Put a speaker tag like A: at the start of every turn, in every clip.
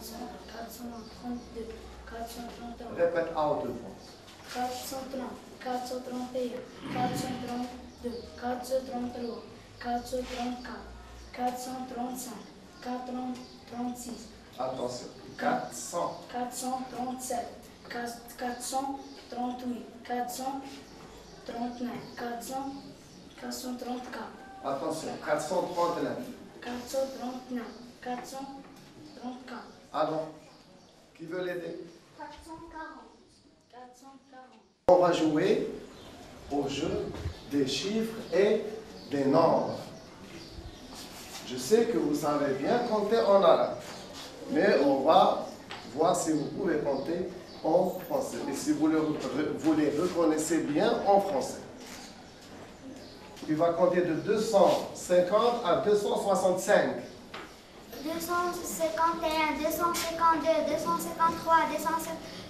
A: 432, 431.
B: Répète à haute voix.
A: 430, 431, 432, 433, 434, 435, 436.
B: Attention. 400.
A: 437, 438, 439, 434.
B: Attention. 439.
A: 439, 434.
B: Alors, qui veut l'aider?
A: 440, 440.
B: On va jouer au jeu des chiffres et des nombres. Je sais que vous savez bien compter en arabe, mais on va voir si vous pouvez compter en français et si vous les reconnaissez bien en français. Tu vas compter de 250 à 265.
C: 251, 252, 253,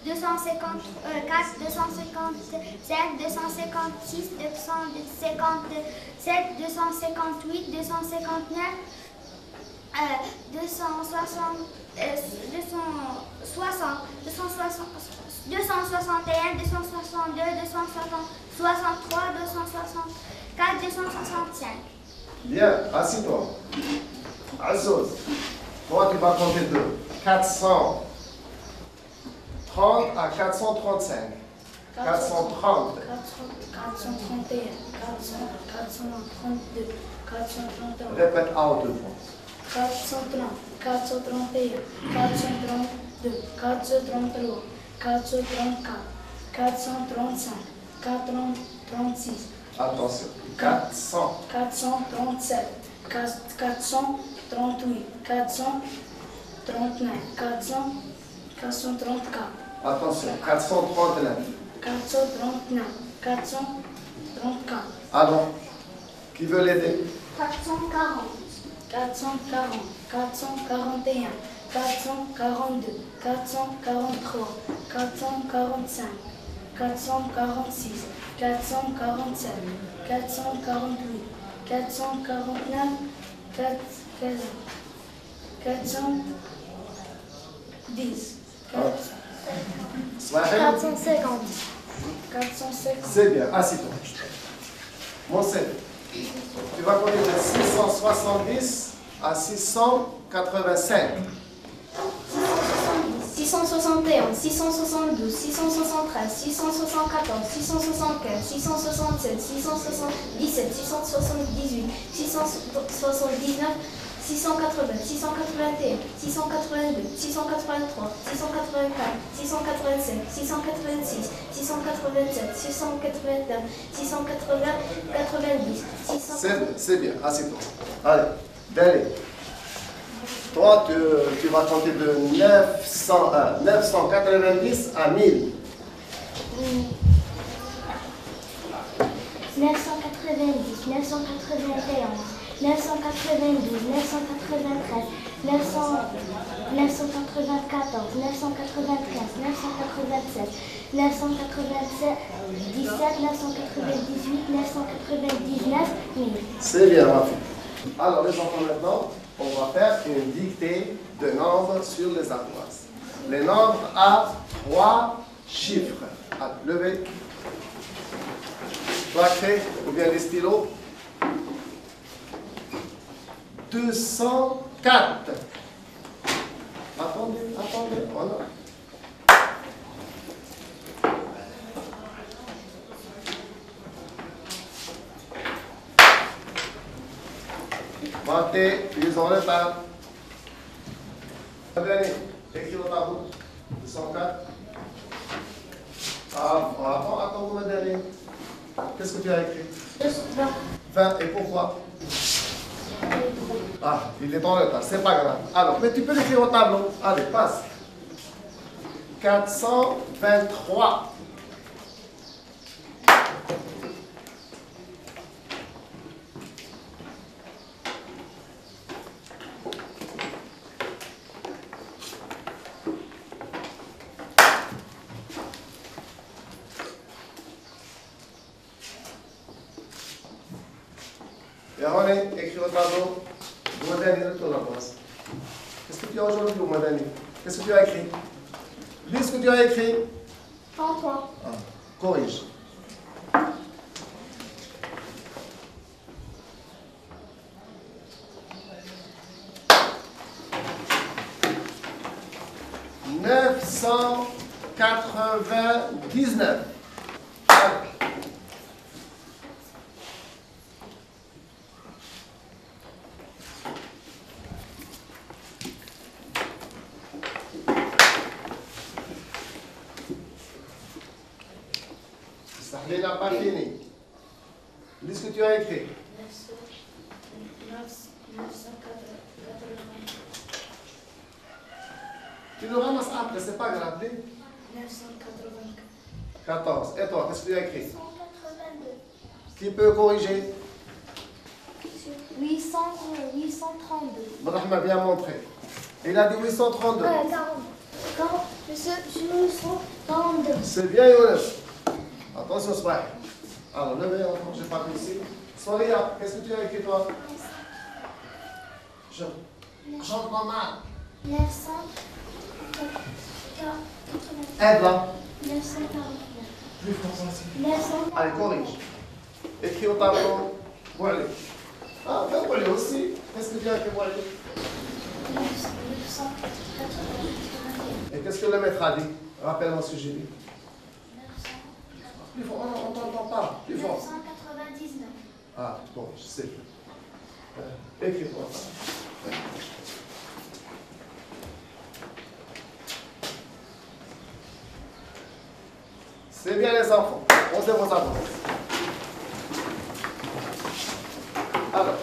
C: 254, 255, 256, 257, 258, 259, 260, 261, 262, 263, 264, 265.
B: Bien, assis-toi. Azouz, toi tu vas compter de 430 à 435. 430.
A: 431, 432, 431.
B: Répète à haute voix.
A: 430, 431, 432, 433, 434, 435, 436.
B: Attention. 400.
A: 437, 438, 439, 434.
B: Attention. 439.
A: 439, 434.
B: Alors, qui veut l'aider?
C: 440.
A: 440, 441, 442, 443, 445, 446, 447, 448, 449, 410, 450, 450.
B: C'est bien, assis-toi. Mon Seigneur, tu vas compter de 670 à 685.
A: 661, 672, 673, 674, 675, 667, 677, 678, 679, 680, 681, 682, 683, 684, 685, 686, 687, 689, 680, 90, 600.
B: C'est bien, assis-toi. Allez, Dali. Toi, tu vas compter de 990 à 1000.
C: 990, 991, 992, 993, 994, 995, 987, 997, 998, 999, 1000.
B: C'est bien, ma fille. Alors, les enfants, maintenant, on va faire une dictée de nombres sur les ardoises. Les nombres à 3 chiffres. Allez, levez. Toi, crée, ou bien les stylos. 204. Attendez, voilà. Montez, ils ont le pas. Venez, écris au tableau. 204. Attends, vous me donnez. Qu'est-ce que tu as écrit?
A: 20.
B: 20. Et pourquoi? Ah, il est dans le tas, c'est pas grave. Alors, mais tu peux l'écrire au tableau. Allez, passe. 423. Et René, écris au tableau. Madani, retourne à la place. Qu'est-ce que tu as aujourd'hui, Madani? Qu'est-ce que tu as écrit? Lis ce que tu as écrit.
A: 33.
B: Ah, corrige. « 999. Ça n'a pas fini. Lis ce que tu as écrit.
A: 980.
B: Tu le ramasses après, c'est pas grave.
A: 984.
B: 14. Et toi, qu'est-ce que tu as écrit?
C: 182.
B: Qui peut corriger?
C: 832.
B: Brahma vient montrer. Il a dit 832.
C: 40. Monsieur, 842.
B: C'est bien, Younes. Attention, c'est vrai. Alors, levez, enfant, je n'ai pas vu ici. Soria, qu'est-ce que tu as écrit, toi? J'entends mal.
C: 949.
B: Aide-la.
C: 949.
B: Plus fort, aussi.
C: 949.
B: Allez, corrige. Écris au tableau. Voilà. Ah, ben voilà aussi. Qu'est-ce que tu as écrit, voilà?
C: 981.
B: Et qu'est-ce que le maître a dit? Rappelle-moi ce que j'ai dit. Plus fort, on n'entend pas. Plus fort.
C: 999.
B: Ah, bon, je sais. Écris-toi. C'est bien les enfants. On sait vos avances. Alors,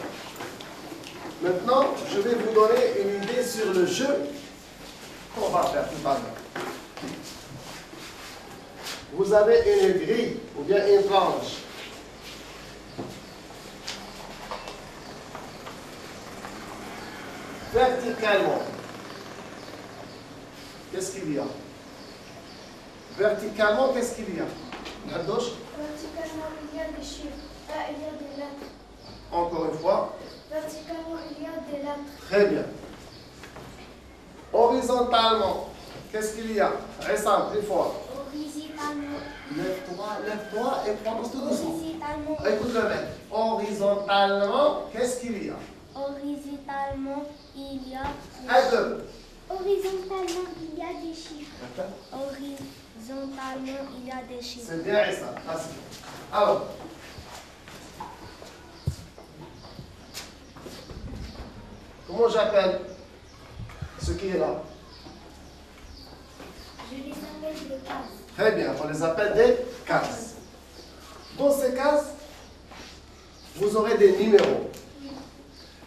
B: maintenant, je vais vous donner une idée sur le jeu qu'on va faire tout à l'heure. Vous avez une grille ou bien une planche. Verticalement, qu'est-ce qu'il y a? Verticalement, qu'est-ce qu'il y a? À gauche.
C: Verticalement, il y a des chiffres. Là, il y a des lettres.
B: Encore une fois.
C: Verticalement, il y a des lettres.
B: Très bien. Horizontalement, qu'est-ce qu'il y a? Récent, plus fort.
C: Horizontalement.
B: Lève-toi et prononce tout doucement.
C: Horizontalement.
B: Écoute le maître. Horizontalement, qu'est-ce qu'il y a?
C: Horizontalement, il y a.
B: Aide-le.
C: Horizontalement, il y a des chiffres.
B: D'accord.
C: Horizontalement, il y a des chiffres.
B: C'est bien ça. Alors, comment j'appelle ce qui est là?
C: Je les appelle des cases.
B: Très bien, on les appelle des cases. Dans ces cases, vous aurez des numéros.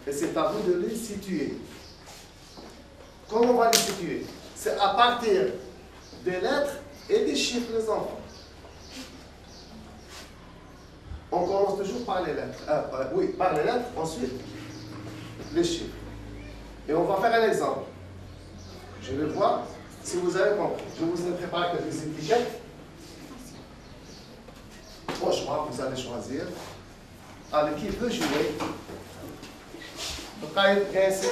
B: Et c'est à vous de les situer. Comment on va les situer? C'est à partir des lettres et des chiffres, les enfants. On commence toujours par les lettres. Oui, par les lettres, ensuite les chiffres. Et on va faire un exemple. Je vais voir si vous avez compris. Je vous ai préparé quelques étiquettes. Au choix, vous allez choisir. Allez, qui veut jouer? Bien ici.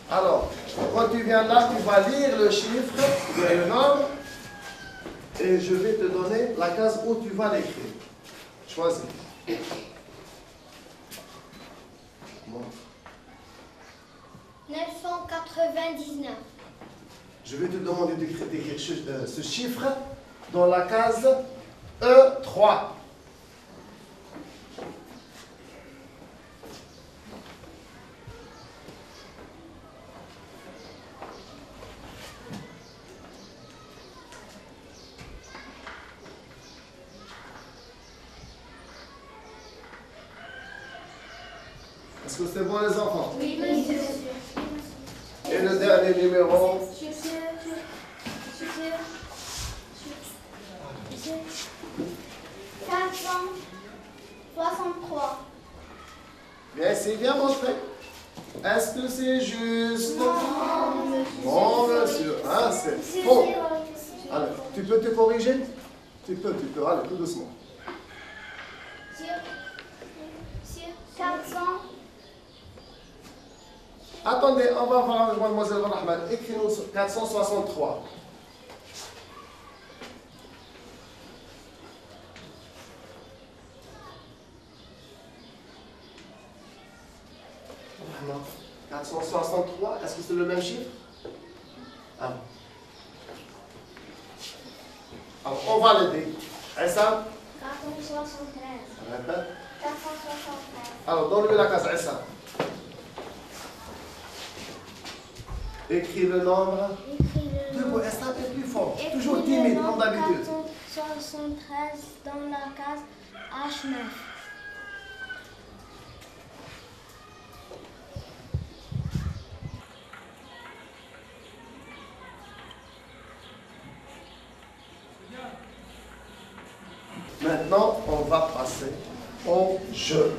B: Alors, quand tu viens là, tu vas lire le chiffre, le nombre, et je vais te donner la case où tu vas l'écrire. Choisis. Bon.
C: 999.
B: Je vais te demander d'écrire ce chiffre dans la case E3. Est-ce que c'est bon les enfants?
C: Oui, monsieur.
B: Et le dernier numéro?
C: 463.
B: Bien, c'est bien montré. Est-ce que c'est juste?
C: Non,
B: Bon, monsieur. Ah, c'est faux. Alors, tu peux te corriger? Tu peux. Allez, tout doucement.
C: 400.
B: Attendez, on va voir avec mademoiselle Rahman. Écris-nous 463. Non. 463, est-ce que c'est le même chiffre? Ah. Alors, on va l'aider. Et ça?
C: 473.
B: Répète.
C: 473.
B: Alors, donne-lui la case Issa. Écris le nombre.
C: Écris le
B: Debout,
C: nombre.
B: Issa est plus fort.
C: Écris
B: Toujours
C: le
B: timide,
C: nombre
B: comme d'habitude.
C: 473 dans la case H9.
B: Maintenant, on va passer au jeu.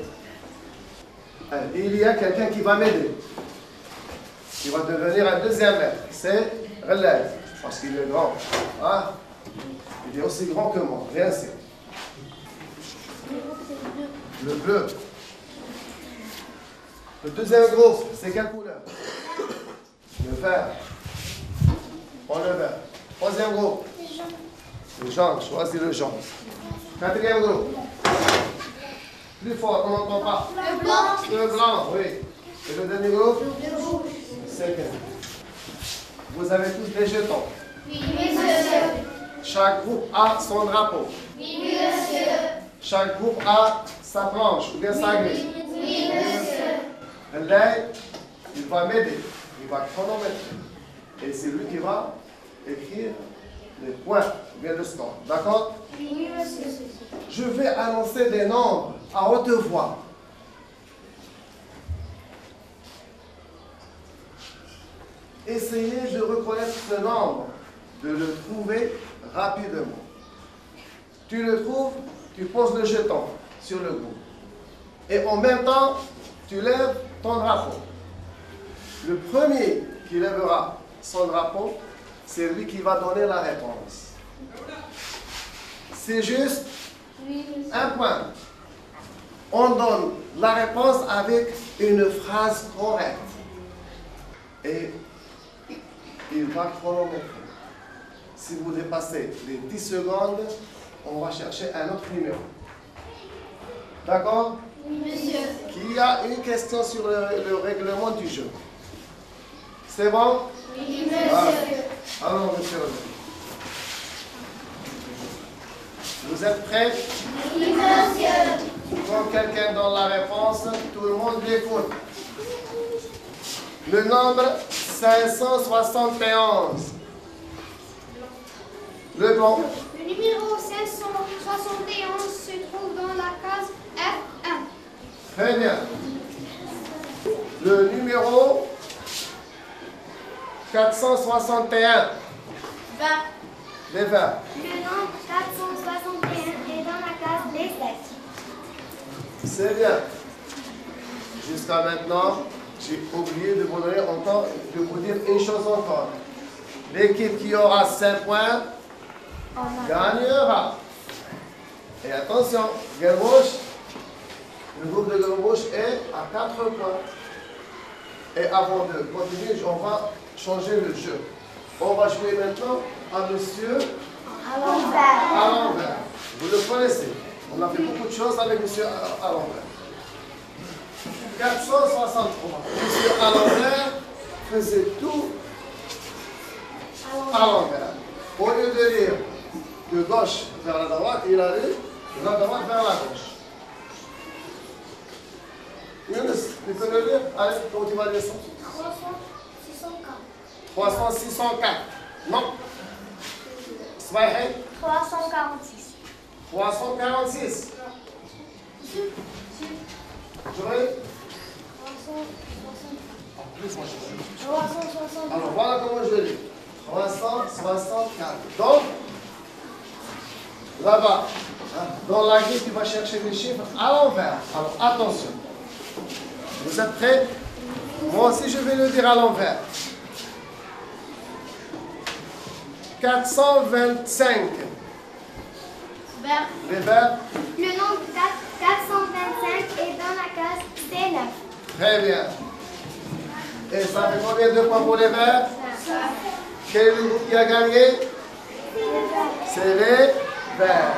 B: Il y a quelqu'un qui va m'aider. Qui va devenir un deuxième maître. C'est Relève. Parce qu'il est grand. Ah, il est aussi grand que moi. Bien sûr. Le bleu. Le deuxième groupe, c'est quelle couleur? Le vert. Prends le vert. Troisième groupe. Le jaune. Choisis le jaune. Quatrième groupe. Plus fort, on n'entend pas.
C: Le blanc.
B: Le blanc, oui. Et le dernier groupe?
C: Le rouge.
B: C'est quel? Vous avez tous des jetons.
C: Oui, monsieur.
B: Chaque groupe a son drapeau.
C: Oui, monsieur.
B: Chaque groupe a sa planche ou bien sa grille.
C: Oui, monsieur.
B: Là, il va m'aider. Il va chronométrer. Et c'est lui qui va écrire les points ou bien le score. D'accord?
C: Oui, monsieur.
B: Je vais annoncer des nombres à haute voix. Essayez de reconnaître ce nombre, de le trouver rapidement. Tu le trouves, tu poses le jeton sur le groupe. Et en même temps, tu lèves ton drapeau. Le premier qui lèvera son drapeau, c'est lui qui va donner la réponse. C'est juste
C: Oui, monsieur.
B: un point. On donne la réponse avec une phrase correcte. Et il va chronométrer. Si vous dépassez les 10 secondes, on va chercher un autre numéro. D'accord?
C: Oui, monsieur.
B: Qui a une question sur le règlement du jeu? C'est bon?
C: Oui,
B: Ah.
C: monsieur.
B: Alors, monsieur. Vous êtes prêts?
C: Oui, monsieur.
B: Quand quelqu'un donne la réponse, tout le monde l'écoute. Le nombre 571. Le blanc.
C: Le numéro 571 se trouve dans la case F1.
B: Très bien. Le numéro 461.
C: 20.
B: Les verts.
C: Le nombre 461 est dans la case B7.
B: C'est bien. Jusqu'à maintenant, j'ai oublié de vous donner encore, de vous dire une chose encore. L'équipe qui aura 5 points gagnera. Et attention, gauche, le groupe de gauche est à 4 points. Et avant de continuer, on va changer le jeu. On va jouer maintenant à monsieur
C: À l'envers.
B: à l'envers. Vous le connaissez. On a fait beaucoup de choses avec monsieur à l'envers. 463. Monsieur à l'envers faisait tout à l'envers. Au lieu de lire de gauche vers la droite, il a lu de la droite vers la gauche. Younes, tu peux le lire? Allez, comment tu vas lire ça?
C: 364.
B: 300, 604. Non. Swahi.
C: 346.
B: 346. J'aurais.
C: 360.
B: Alors voilà comment je lis. 364. Donc, là-bas, dans la grille, tu vas chercher les chiffres à l'envers. Alors attention. Vous êtes prêts? Moi aussi, je vais le dire à l'envers. 425.
C: Vert.
B: Les verts.
C: Le nombre 425 est dans la case C9.
B: Très bien. Et ça fait combien de points pour les verts? Quel est le groupe qui a gagné? C'est les verts.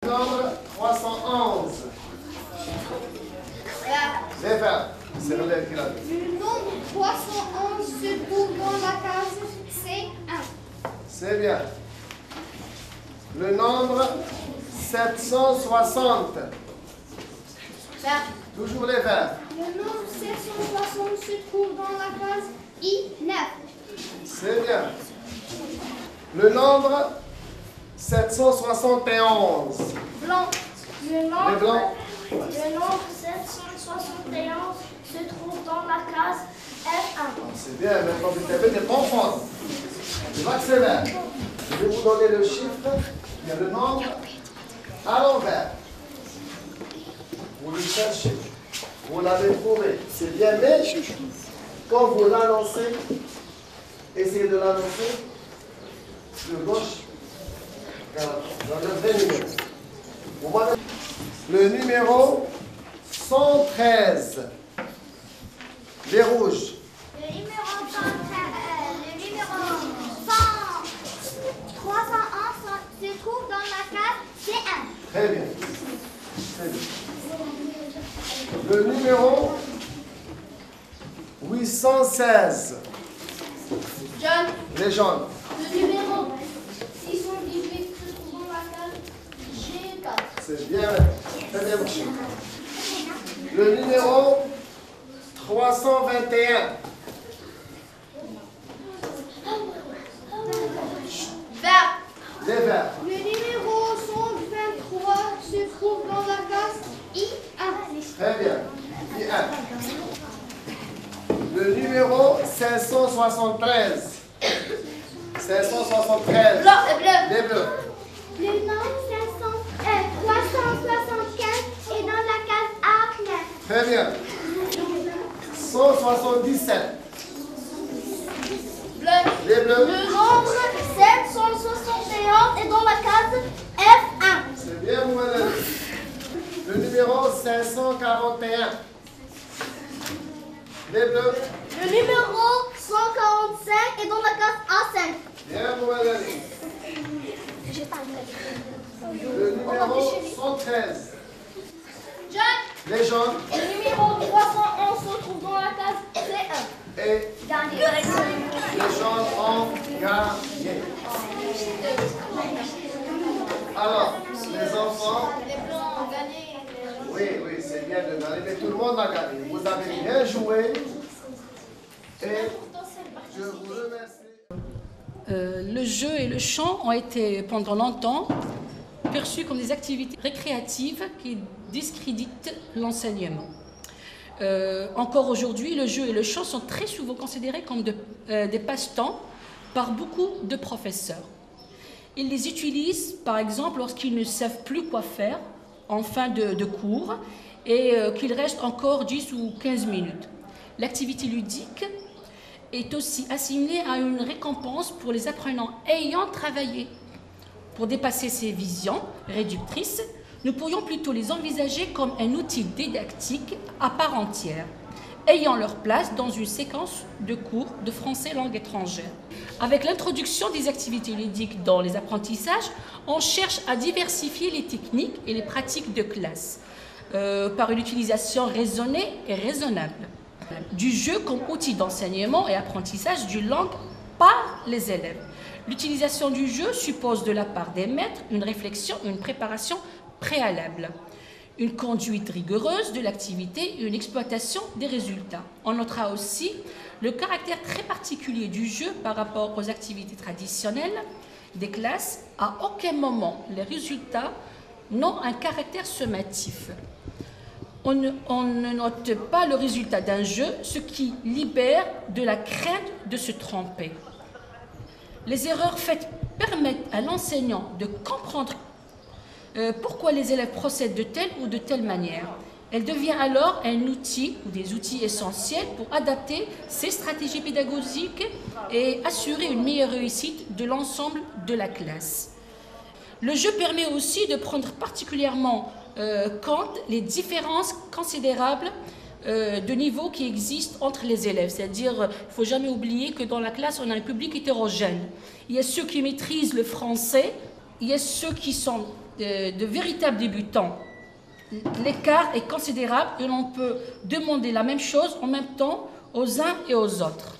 B: Nombre 311. Les verts. C'est Rodel qui l'a dit.
C: Le nombre 311 se trouve dans la case C1.
B: C'est bien. Le nombre 760.
C: Vert.
B: Toujours les verts.
C: Le nombre 760 se trouve dans la case I9.
B: C'est bien. Le nombre 771.
C: Blanc.
A: Le nombre,
B: Les blancs.
A: le nombre 771 se trouve dans la case F1.
B: C'est bien, mais quand vous avez des bons fonds. Je vois que c'est vert. Je vais vous donner le chiffre. Il y a le nombre à l'envers. Vous le cherchez. Vous l'avez trouvé. C'est bien, mais quand vous l'annoncez, essayez de l'annoncer de gauche dans le vrai numéro. Vous voyez le numéro 113. Les rouges.
C: Le numéro 301 se trouve dans la case C1.
B: Très bien. Très bien. Le numéro 816.
C: John.
B: Les jaunes.
C: Le numéro 618 se trouve dans la case G4.
B: C'est bien. Très bien, monsieur. Le numéro 321.
C: Vert.
B: Les verts.
C: Le numéro 123 se trouve dans la case I1.
B: Très bien. I1. Le numéro 573. 573.
C: Blanc et bleu.
B: Les bleus.
C: Le nombre 375 est dans la case A9.
B: Très bien. 177.
C: Bleu.
B: Les bleus.
C: Le nombre 761 est dans la case F1.
B: C'est bien, vous madame. Le numéro 541. Les bleus.
C: Le numéro 145 est dans la case A5.
B: Bien, vous madame. Le numéro 113.
C: John.
B: Les jaunes.
C: Le numéro 311 se trouve dans la case C1.
B: Et
C: Gagné.
B: les jaunes ont gagné. Alors, les enfants.
C: Les blancs ont gagné.
B: Oui, c'est bien de gagner, mais tout le monde a gagné. Vous avez bien joué. Et je vous remercie.
D: Le jeu et le chant ont été pendant longtemps perçus comme des activités récréatives qui discréditent l'enseignement. Encore aujourd'hui, le jeu et le chant sont très souvent considérés comme des passe-temps par beaucoup de professeurs. Ils les utilisent, par exemple, lorsqu'ils ne savent plus quoi faire en fin de cours et qu'il reste encore 10 ou 15 minutes. L'activité ludique est aussi assimilée à une récompense pour les apprenants ayant travaillé. Pour dépasser ces visions réductrices, nous pourrions plutôt les envisager comme un outil didactique à part entière, ayant leur place dans une séquence de cours de français langue étrangère. Avec l'introduction des activités ludiques dans les apprentissages, on cherche à diversifier les techniques et les pratiques de classe par une utilisation raisonnée et raisonnable du jeu comme outil d'enseignement et apprentissage d'une langue par les élèves. L'utilisation du jeu suppose de la part des maîtres une réflexion, une préparation préalable, une conduite rigoureuse de l'activité et une exploitation des résultats. On notera aussi le caractère très particulier du jeu par rapport aux activités traditionnelles des classes. À aucun moment, les résultats n'ont un caractère sommatif. On ne note pas le résultat d'un jeu, ce qui libère de la crainte de se tromper. Les erreurs faites permettent à l'enseignant de comprendre pourquoi les élèves procèdent de telle ou de telle manière. Elle devient alors un outil ou des outils essentiels pour adapter ces stratégies pédagogiques et assurer une meilleure réussite de l'ensemble de la classe. Le jeu permet aussi de prendre particulièrement compte les différences considérables de niveau qui existent entre les élèves. C'est-à-dire, il ne faut jamais oublier que dans la classe, on a un public hétérogène. Il y a ceux qui maîtrisent le français, il y a ceux qui sont de véritables débutants. L'écart est considérable et l'on peut demander la même chose en même temps aux uns et aux autres.